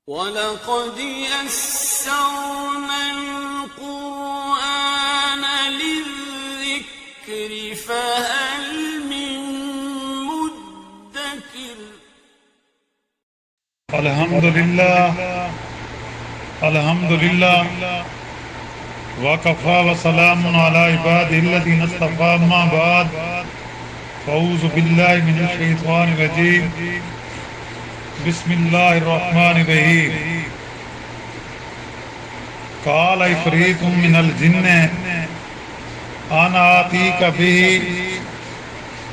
وَلَقَدْ يَسَّرْنَا الْقُرْآنَ لِلذِّكْرِ فَهَلْ مِن مُّدَّكِرٍ الحمدللہ وکفیٰ وسلام علی عبادہ الذین اصطفیٰ اما بعد فاعوذ باللہ من الشیطان الرجیم بسم اللہ الرحمن الرحیم قال عفریت من الجن انا آتیک بہ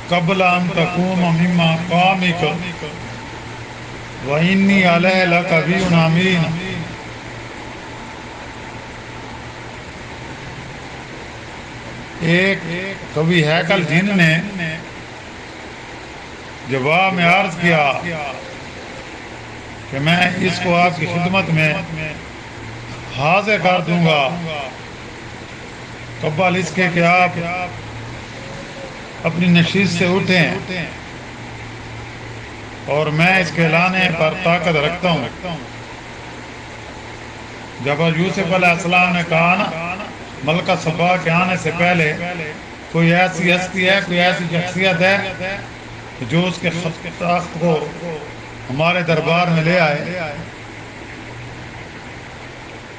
قبل ان تقوم من مقامک وَإِنِّي عَلَيْهِ لَقَوِيٌّ أَمِينٌ۔ ایک کبھی ہیکل جن نے جواب میں عرض کیا کہ میں اس کو آپ کی خدمت میں حاضر کر دوں گا قبل اس کے کہ آپ اپنی نشست سے اٹھیں اور میں اس کے لانے پر طاقت رکھتا ہوں۔ جب یوسف علیہ السلام نے کہا نا ملکہ سبا کے آنے سے پہلے کوئی ایسی ہستی ہے، کوئی ایسی شخصیت ہے جو اس کے تخت کو ہمارے دربار میں لے آئے۔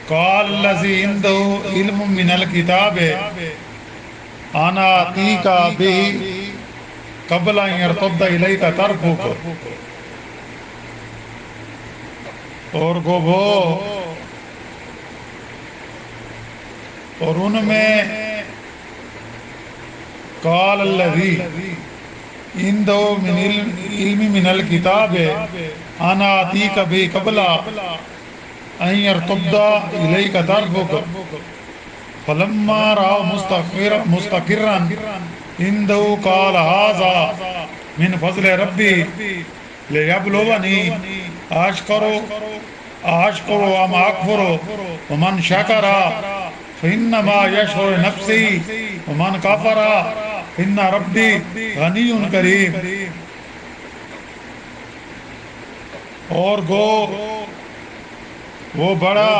قال الذی عنده علم من الکتاب انا آتیک بہ قبل ان یرتد الیک طرفک، اور اور ان میں قال الذی عنده من علم من الکتاب انا آتیک بہ قبل ان یرتد الیک طرفک فلما رأوا مستقرا عنده قال هذا من فضل ربی لیبلونی اشکر ام اکفر ومن شکر فإنما يشكر نفسه ومن كفر فإن ربی غنی کریم۔ اور وہ بڑا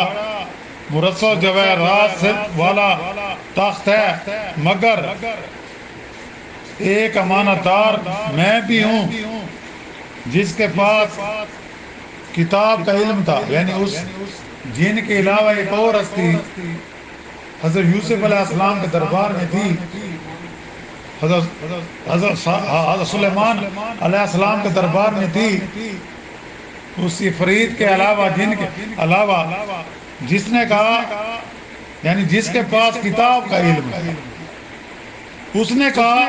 مرصع جواہرات والا تخت ہے، مگر ایک امانت دار میں بھی ہوں جس کے پاس کتاب کا علم تھا، یعنی اس جن کے علاوہ ایک اور ہستی حضرت یوسف علیہ السلام کے دربار میں تھی، حضرت سلیمان علیہ السلام کے دربار میں تھی، اس عفریت کے علاوہ جن کے علاوہ جس نے کہا، یعنی جس کے پاس کتاب کا علم ہے، اس نے کہا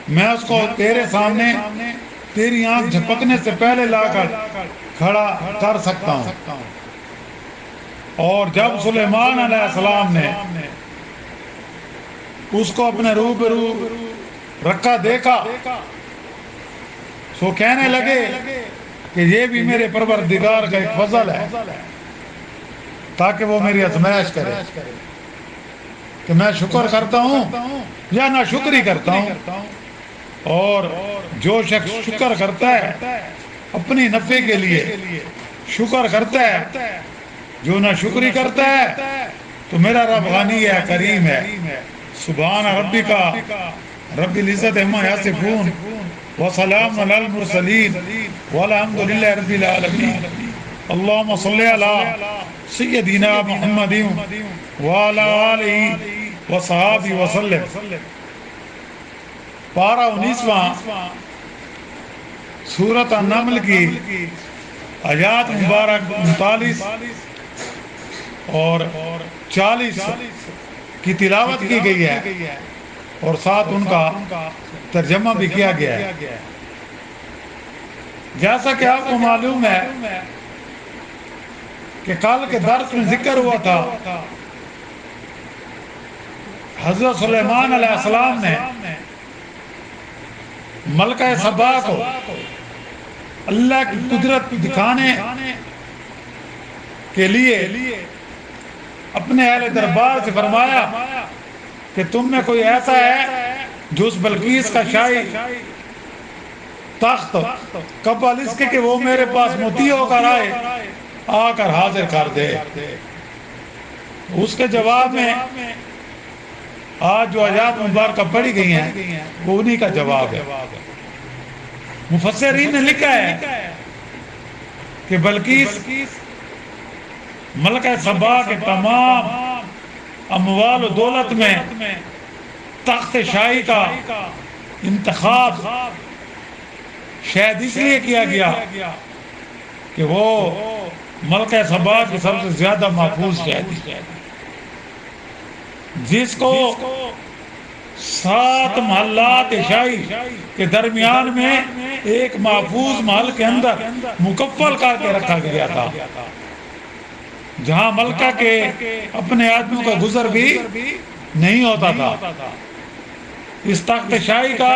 میں اس کو تیرے سامنے تیری آنکھ جھپکنے سے پہلے لا کر کھڑا کر سکتا ہوں۔ اور جب سلیمان علیہ السلام نے اس کو اپنے روبرو رکھا دیکھا سو کہنے لگے کہ یہ بھی میرے پروردگار کا ایک فضل ہے تاکہ وہ میری آزمائش کرے کہ میں شکر کرتا ہوں یا نہ شکری کرتا ہوں۔ اور جو شخص شکر کرتا ہے اپنی نفع کے لیے شکر کرتا ہے، جو نہ شکری کرتا ہے تو میرا رب غنی ہے، کریم ہے۔ سبحان ربک رب العزت عما یصفون وسلام علی المرسلین والحمد للہ رب العالمین۔ اللہم صلی علی سیدنا محمد وعلی آلہ وصحابہ وسلم۔ پارہ 19واں سورۃ النمل کی آیات مبارک 39 اور 40 کی تلاوت کی گئی ہے اور ساتھ ان کا ترجمہ بھی کیا گیا ہے۔ جیسا کہ آپ کو معلوم ہے کہ کل کے درس میں ذکر ہوا تھا، حضرت سلیمان علیہ السلام نے ملکہ سبا کو اللہ کی قدرت دکھانے کے لیے اپنے اہل دربار سے فرمایا کہ تم میں کوئی ایسا ہے جو اس بلقیس کا شاہی تخت قبل اس کے کہ وہ میرے پاس مطیع ہو کر آئے آ کر حاضر کر دے۔ اس کے جواب میں آج جو آیات مبارکہ پڑھی گئی ہیں وہ انہی کا جواب ہے۔ مفسرین نے لکھا ہے کہ بلقیس ملکہ سبا کے تمام اموال و دولت میں تخت شاہی کا انتخاب شاید اس لیے کیا گیا کہ وہ ملکہ سبا کی سب سے زیادہ محفوظ شہری، جس کو 7 محلات شاہی کے درمیان میں ایک محفوظ محل کے اندر مکفل کر کے رکھا گیا تھا، جہاں ملکہ کے اپنے آدمیوں کا گزر بھی نہیں ہوتا تھا۔ اس تخت شاہی کا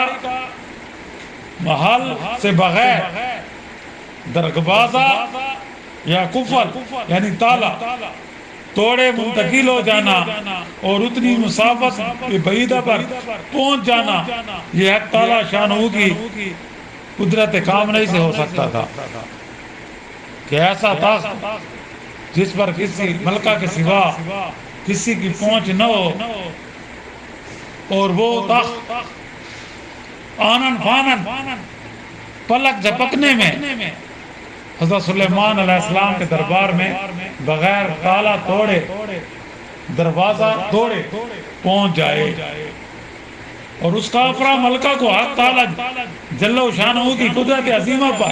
محل سے بغیر درگبازہ یا کفل یعنی تالا توڑے منتقل ہو جانا اور اتنی مسافت کی بعیدہ پر پہنچ جانا، یہ حق تعالی شانہ کی قدرت کاملہ سے ہو سکتا تھا کہ ایسا تخت جس پر کسی ملکہ کے سوا کسی کی پہنچ نہ ہو، اور وہ تخت آنن فانن پلک جھپکنے میں حضرت سلیمان علیہ السلام کے دربار میں بغیر تالا توڑے دروازہ توڑے پہنچ جائے، اور اس کافرہ ملکہ کو حق تعالی جل شانہ کی قدرت عظیمہ پر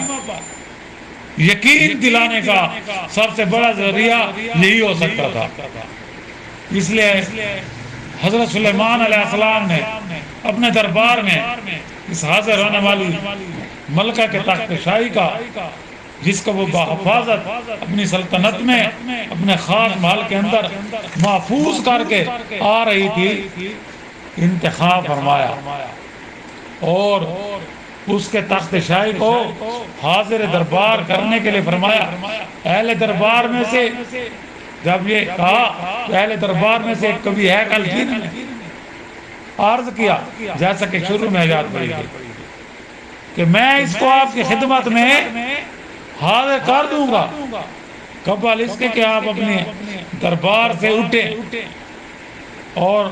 یقین دلانے کا سب سے بڑا ذریعہ یہی ہو سکتا تھا۔ اس لیے حضرت سلیمان علیہ السلام نے اپنے دربار میں اس حاضر ہونے والی ملکہ کے تخت شاہی کا، جس کو وہ بحفاظت اپنی سلطنت میں اپنے خاص محل کے اندر محفوظ کر کے آ رہی تھی، انتخاب فرمایا اور اس کے تخت شاہی کو حاضر دربار کرنے کے لیے فرمایا۔ اہل دربار میں سے جب یہ کہا تو اہل دربار میں سے کبھی ہے کل جن نے عرض کیا، جیسا کہ شروع میں آیات پڑھی گئی کہ میں اس کو آپ کی خدمت میں حاضر کر دوں گا، قبل اس کے کہ آپ اپنے دربار سے اٹھیں، اور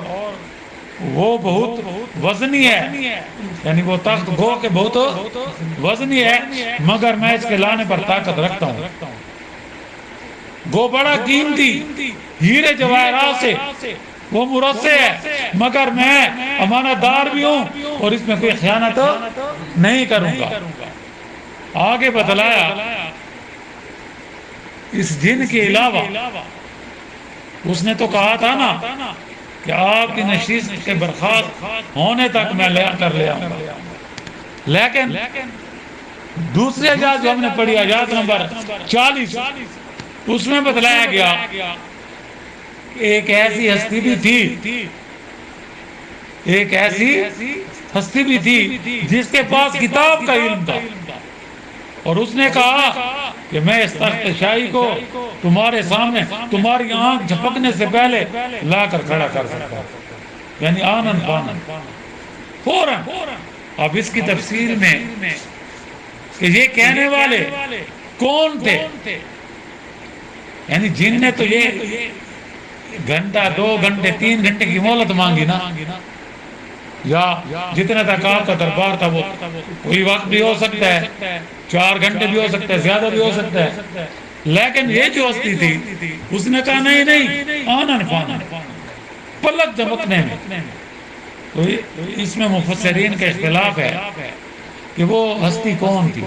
وہ بہت وزنی ہے، یعنی وہ تخت گو کہ بہت وزنی ہے، مگر میں اس کے لانے پر طاقت رکھتا ہوں۔ وہ بڑا قیمتی ہیرے جواہرات سے وہ مرصع ہے، مگر میں امانت دار بھی ہوں اور اس میں کوئی خیانت نہیں کروں گا۔ آگے بتلایا اس جن کے علاوہ اس نے تو کہا تھا نا کہ آپ کی نشست کے برخاست ہونے تک میں لے آؤں گا، لیکن دوسری آیات جو ہم نے پڑھی آیات نمبر 40 اس میں بتلایا گیا ایک ایسی ہستی بھی تھی، ایک ایسی ہستی بھی تھی جس کے پاس کتاب کا علم تھا، اور اس نے کہا کہ میں اس تخت شاہی کو تمہارے سامنے تمہاری آنکھ جھپکنے سے پہلے لا کر کھڑا کر سکتا ہوں، یعنی آنن فانن فوراً۔ اب اس کی تفسیر میں کہ یہ کہنے والے کون تھے، یعنی جن نے تو یہ گھنٹہ 2 گھنٹے 3 گھنٹے کی مہلت مانگی نا، یا جتنے تک آپ کا دربار تھا وہ کوئی وقت بھی ہو سکتا ہے، 4 گھنٹے بھی ہو سکتا ہے، زیادہ بھی ہو سکتا ہے، لیکن یہ جو ہستی تھی اس نے کہا نہیں آنن فانن پلک جھپکنے میں۔ تو اس میں مفسرین کا اختلاف ہے کہ وہ ہستی کون تھی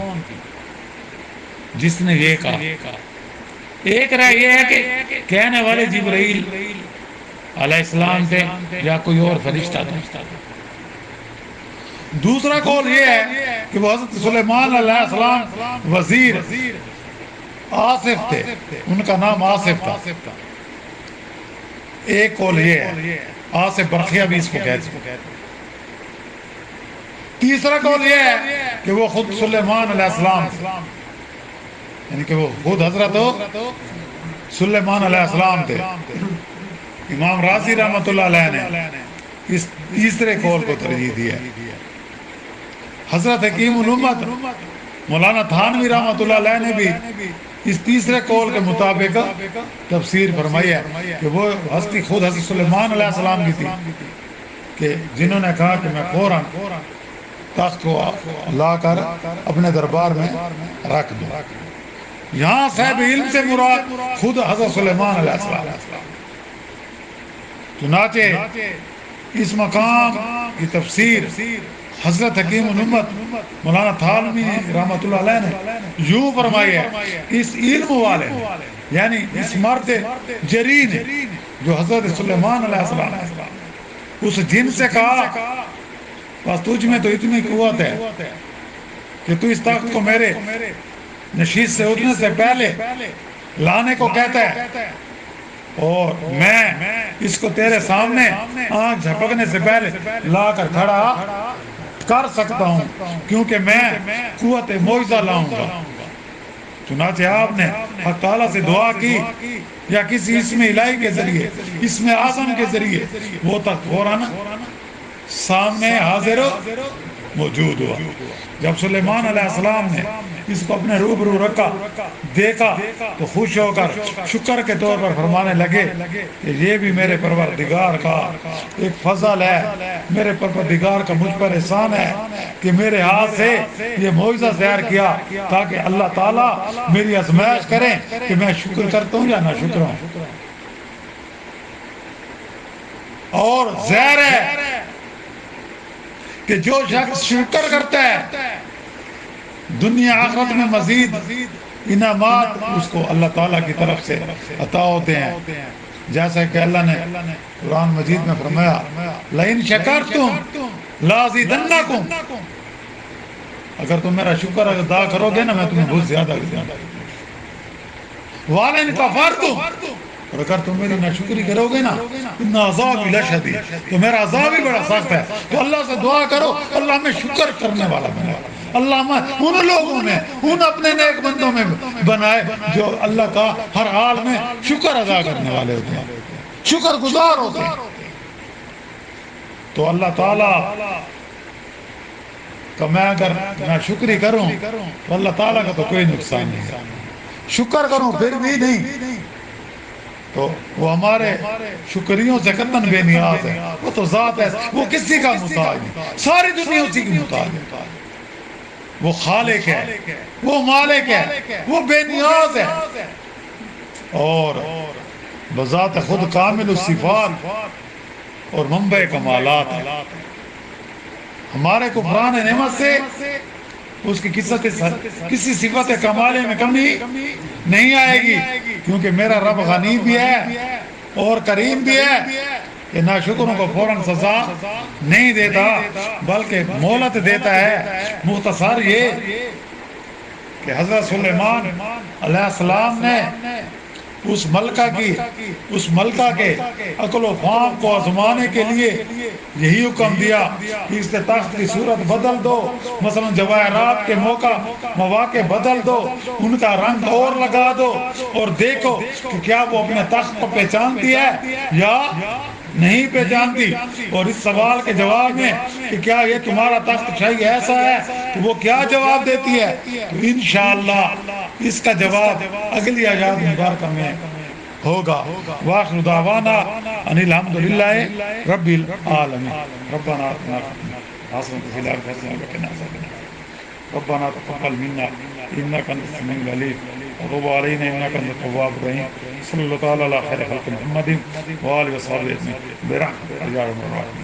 جس نے یہ کہا۔ ایک رائے یہ ہے کہ کہنے والے جبرائیل علیہ السلام تھے یا کوئی اور فرشتہ تھا۔ دوسرا قول یہ ہے کہ وہ حضرت سلیمان علیہ السلام وزیر آصف تھے، ان کا نام آصف تھا۔ ایک قول یہ ہے، آصف برقیہ بھی اس کو کہتے ہیں۔ تیسرا قول یہ ہے کہ وہ خود سلیمان علیہ السلام تھے، یعنی کہ وہ خود حضرت سلیمان علیہ السلام تھے۔ امام رازی رحمۃ اللہ علیہ نے اس تیسرے قول کو ترجیح دی ہے۔ حضرت حکیم الامت مولانا تھانوی رحمۃ اللہ علیہ نے بھی اس تیسرے قول کے مطابق تفسیر فرمائی ہے کہ وہ ہستی خود حضرت سلیمان علیہ السلام کی تھی کہ جنہوں نے کہا کہ میں فوراً تخت کو لا کر اپنے دربار میں رکھ دوں. یہاں صاحب علم سے مراد خود حضرت سلیمان علیہ السلام. چنانچہ اس مقام کی تفسیر حضرت حکیم الامت مولانا تھانوی رحمۃ اللہ علیہ نے یوں فرمائی ہے، اس علم والے نے یعنی اس مرد جری نے جو حضرت سلیمان علیہ السلام اس جن سے کہا بس تجھ میں تو اتنی قوت ہے کہ تو اس تخت کو میرے نشیز سے اٹھنے سے پہلے لانے کو کہتا ہے، اور میں اس کو تیرے سامنے آنکھ جھپکنے سے پہلے لا کر کھڑا کر سکتا ہوں کیونکہ میں قوت معجزہ لاؤں گا. چنانچہ آپ نے حق تعالیٰ سے دعا کی یا کسی اسم الہی کے ذریعے اسم اعظم کے ذریعے وہ تک فوراً سامنے حاضر موجود ہوا. جب سلیمان علیہ السلام نے اس کو اپنے روبرو رکھا دیکھا تو خوش ہو کر شکر کے طور پر فرمانے لگے کہ یہ بھی میرے پروردگار کا ایک فضل ہے، میرے پروردگار کا مجھ پر احسان ہے کہ میرے ہاتھ سے یہ معجزہ ظاہر کیا تاکہ اللہ تعالیٰ میری آزمائش کریں کہ میں شکر کرتا ہوں یا نہ شکر ہوں. اور ظاہر ہے کہ جو شخص شکر کرتا ہے دنیا آخرت میں مزید انعامات اس کو اللہ تعالیٰ کی طرف سے عطا ہوتے ہیں، جیسا کہ اللہ نے قرآن مجید میں فرمایا لئن شکرتم لازیدنکم، اگر تم میرا شکر ادا کرو گے نا میں تمہیں بہت زیادہ دوں گا. وَلَئِن کَفَرْتُمْ، اور اگر تم میری ناشکری کرو گے نا ان عذاب لشدید، تو میرا عذاب ہی بڑا سخت ہے. تو اللہ سے دعا کرو اللہ میں شکر کرنے والا بنائے، اللہ میں ان لوگوں میں ان اپنے نیک بندوں میں بنائے جو اللہ کا ہر حال میں شکر ادا کرنے والے ہوتے ہیں، شکر گزار ہوتے ہیں. تو اللہ تعالیٰ کہ میں اگر ناشکری کروں تو اللہ تعالیٰ کا تو کوئی نقصان نہیں ہے، شکر کروں پھر بھی نہیں تو وہ ہمارے شکریوں سے قطعاً بے نیاز ہے. وہ تو ذات ہے، وہ کسی کا محتاج نہیں، ساری دنیا اسی کی محتاج ہے. وہ خالق ہے، وہ مالک ہے، وہ بے نیاز ہے اور بذات خود کامل الصفات اور منبع کمالات ہے. ہمارے کفران نعمت سے اس کی کسی صفت کمالے میں کمی نہیں آئے گی، کیونکہ میرا رب غنی بھی ہے اور کریم بھی ہے کہ ناشکروں کو فوراً سزا نہیں دیتا بلکہ مہلت دیتا ہے. مختصر یہ کہ حضرت سلیمان علیہ السلام نے اس ملکہ کے عقل و فہم کو آزمانے کے لیے یہی حکم دیا کہ اس کے تخت کی صورت بدل دو، مثلا جواہرات کے مواقع بدل دو، ان کا رنگ اور لگا دو اور دیکھو کہ کیا وہ اپنے تخت کو پہچانتی ہے یا نہیں پہچانتی. اور اس سوال کے جواب میں کہ کیا یہ تمہارا تخت شاہی ایسا ہے تو وہ کیا جواب دیتی ہے، تو انشاءاللہ اس کا جواب اگلی آیات مبارکہ میں ہوگا. وآخر دعوانا ان الحمدللہ رب العالمین. ربنا آتنا حسنۃ فی الحیاۃ حسنۃ وقنا عذاب النار. ربنا تقبل منا انک انت السمیع العلیم وتب علینا انک انت التواب الرحیم. صلی اللہ تعالی علی خیر خلق محمد وآلہ وصحبہ اجمعین برحمتک یا ارحم الراحمین.